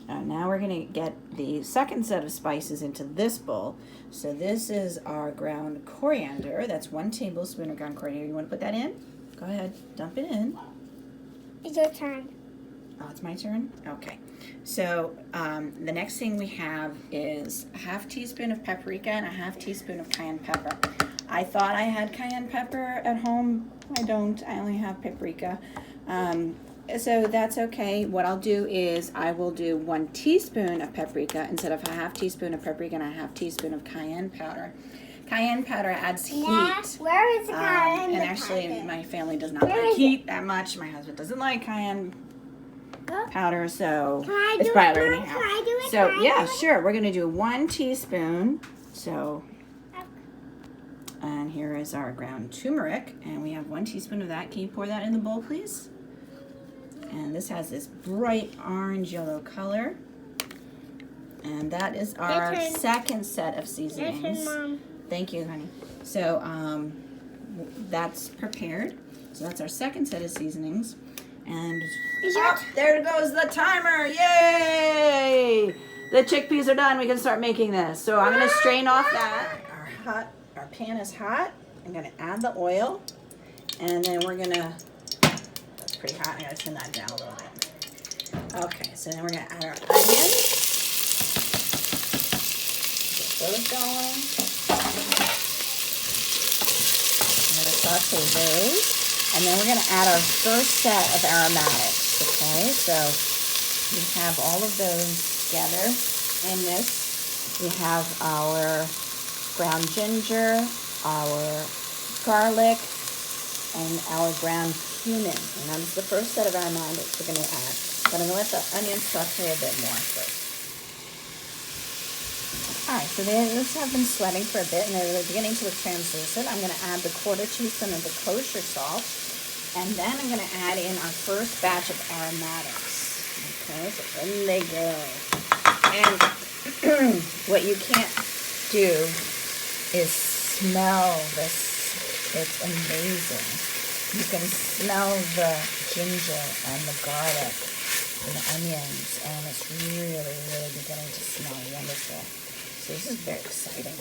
Now we're going to get the second set of spices into this bowl. So this is our ground coriander. That's 1 tablespoon of ground coriander. You want to put that in? Go ahead, dump it in. It's your turn. Oh, it's my turn? Okay. So the next thing we have is a 1/2 teaspoon of paprika and a 1/2 teaspoon of cayenne pepper. I thought I had cayenne pepper at home. I don't. I only have paprika. So that's okay. What I'll do is I will do 1 teaspoon of paprika instead of a 1/2 teaspoon of paprika and a 1/2 teaspoon of cayenne powder. Cayenne powder adds heat. Yeah, where is the cayenne? And actually, my family does not like heat that much. My husband doesn't like cayenne powder, so it's powder anyhow. Can I do it? So yeah, sure. We're gonna do 1 teaspoon. So, and here is our ground turmeric, and we have 1 teaspoon of that. Can you pour that in the bowl, please? And this has this bright orange yellow color. And that is our second set of seasonings. Your turn, Mom. Thank you, honey. So that's prepared. So that's our second set of seasonings. And there goes the timer. Yay! The chickpeas are done. We can start making this. So I'm going to strain off that. Our pan is hot. I'm going to add the oil. And then we're going to, that's pretty hot. I got to turn that down a little bit. Okay, so then we're going to add our onions. Get those going. I'm going to saute those. And then we're going to add our first set of aromatics, okay? So we have all of those together in this. We have our ground ginger, our garlic, and our ground cumin. And that's the first set of aromatics we're going to add. But I'm going to let the onions saute a bit more first. All right, so these have been sweating for a bit, and they're beginning to look translucent. I'm going to add the 1/4 teaspoon of the kosher salt, and then I'm going to add in our first batch of aromatics. Okay, so in they go. And what you can't do is smell this. It's amazing. You can smell the ginger and the garlic and the onions, and it's really, really beginning to smell wonderful. So this is very exciting.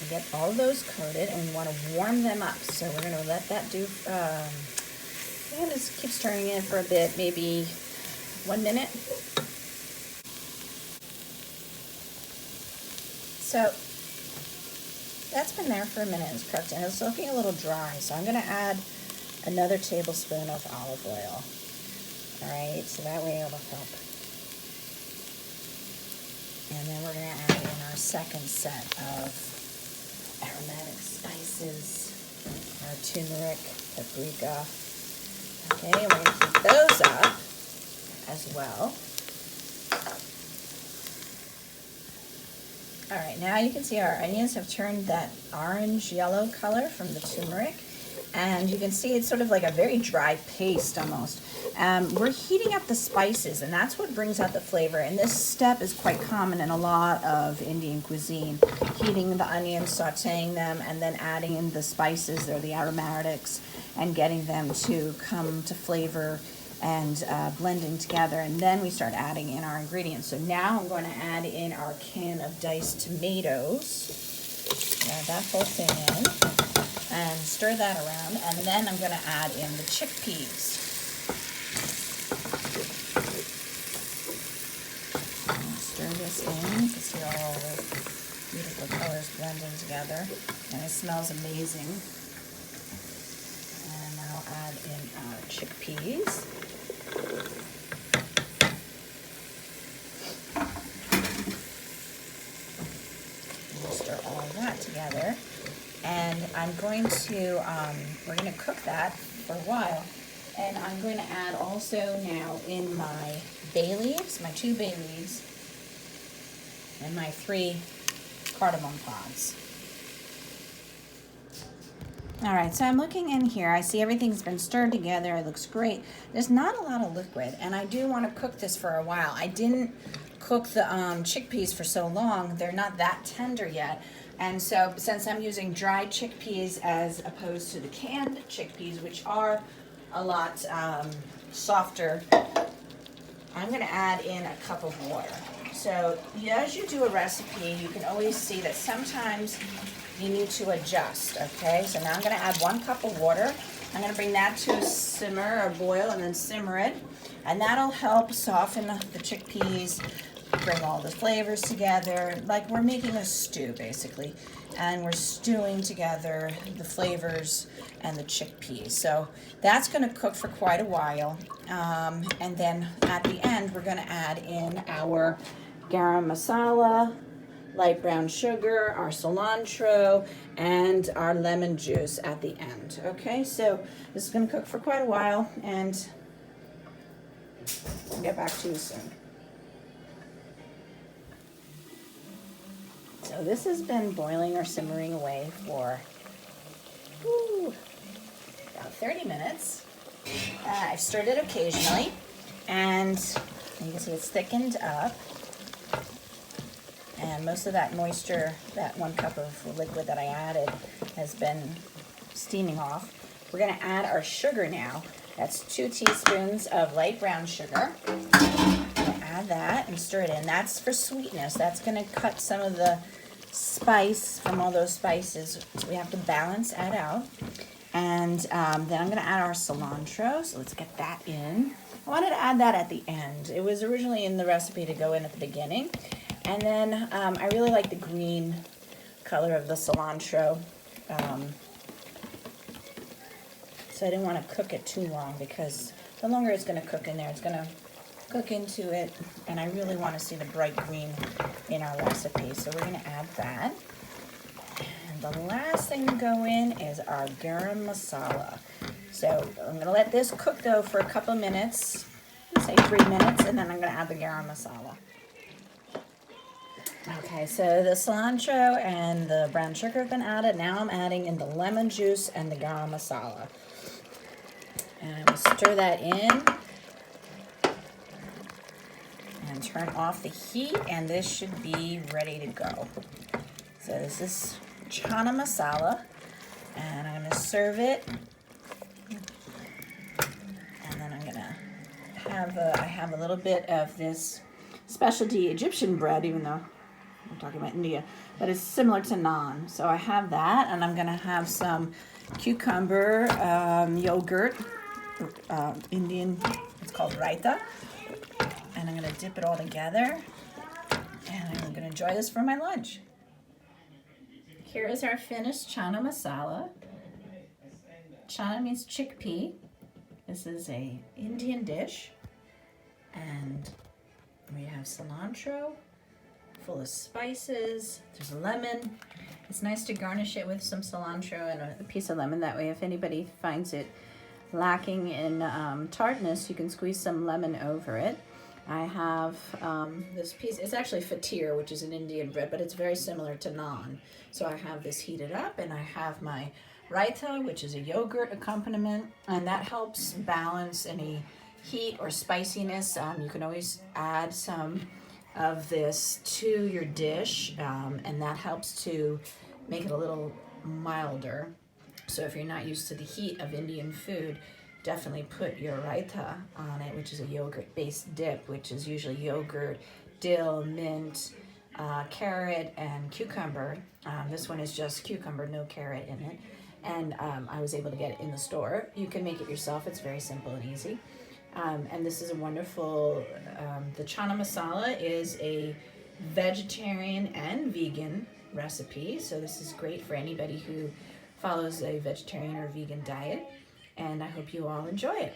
We get all of those coated, and we want to warm them up. So we're going to let that do, we're going to just keep stirring it for a bit, maybe 1 minute. So that's been there for a minute. It's cooked, and it's looking a little dry. So I'm going to add another tablespoon of olive oil. All right, so that way it'll help. And then we're going to add in our second set of aromatic spices, our turmeric, paprika. Okay, and we're going to keep those up as well. All right, now you can see our onions have turned that orange-yellow color from the turmeric. And you can see it's sort of like a very dry paste almost. We're heating up the spices, and that's what brings out the flavor. And this step is quite common in a lot of Indian cuisine. Heating the onions, sauteing them, and then adding in the spices or the aromatics and getting them to come to flavor and blending together. And then we start adding in our ingredients. So now I'm going to add in our can of diced tomatoes. Add that whole thing in. And stir that around, and then I'm going to add in the chickpeas. And stir this in. You can see all the beautiful colors blending together, and it smells amazing. And I'll add in our chickpeas. We'll stir all of that together. And I'm going to, we're going to cook that for a while. And I'm going to add also now in my bay leaves, my 2 bay leaves, and my 3 cardamom pods. All right, so I'm looking in here. I see everything's been stirred together. It looks great. There's not a lot of liquid, and I do want to cook this for a while. I didn't cook the chickpeas for so long. They're not that tender yet. And so since I'm using dried chickpeas as opposed to the canned chickpeas, which are a lot softer, I'm going to add in a cup of water. So as you do a recipe, you can always see that sometimes you need to adjust, okay? So now I'm going to add 1 cup of water. I'm going to bring that to a simmer or boil and then simmer it. And that'll help soften the chickpeas, bring all the flavors together. Like we're making a stew, basically. And we're stewing together the flavors and the chickpeas. So that's going to cook for quite a while. And then at the end, we're going to add in our garam masala, light brown sugar, our cilantro, and our lemon juice at the end. Okay, so this is going to cook for quite a while, and I'll get back to you soon. So this has been boiling or simmering away for about 30 minutes. I've stirred it occasionally, and you can see it's thickened up. And most of that moisture, that 1 cup of liquid that I added, has been steaming off. We're going to add our sugar now. That's 2 teaspoons of light brown sugar. I'm going to add that and stir it in. That's for sweetness. That's going to cut some of the spice from all those spices. So we have to balance that out. And then I'm going to add our cilantro. So let's get that in. I wanted to add that at the end. It was originally in the recipe to go in at the beginning. And then I really like the green color of the cilantro. So I didn't want to cook it too long, because the longer it's going to cook in there, it's going to cook into it. And I really want to see the bright green in our recipe. So we're going to add that. And the last thing to go in is our garam masala. So I'm going to let this cook though for a couple minutes, say 3 minutes, and then I'm going to add the garam masala. Okay, so the cilantro and the brown sugar have been added. Now I'm adding in the lemon juice and the garam masala. And I'm going to stir that in and turn off the heat, and this should be ready to go. So this is Chana Masala, and I'm going to serve it. And then I'm going to have I have a little bit of this specialty Egyptian bread, even though I'm talking about India, but it's similar to naan. So I have that, and I'm going to have some cucumber yogurt, Indian, it's called raita, and I'm going to dip it all together, and I'm going to enjoy this for my lunch. Here is our finished chana masala. Chana means chickpea. This is a Indian dish, and we have cilantro, full of spices. There's lemon. It's nice to garnish it with some cilantro and a piece of lemon. That way, if anybody finds it lacking in tartness, you can squeeze some lemon over it. I have this piece. It's actually fatir, which is an Indian bread, but it's very similar to naan. So I have this heated up, and I have my raita, which is a yogurt accompaniment, and that helps balance any heat or spiciness. You can always add some of this to your dish, and that helps to make it a little milder. So if you're not used to the heat of Indian food, definitely put your raita on it, which is a yogurt-based dip, which is usually yogurt, dill, mint, carrot, and cucumber. This one is just cucumber, no carrot in it. And I was able to get it in the store. You can make it yourself. It's very simple and easy. And this is a wonderful, the Chana Masala is a vegetarian and vegan recipe. So this is great for anybody who follows a vegetarian or vegan diet. And I hope you all enjoy it.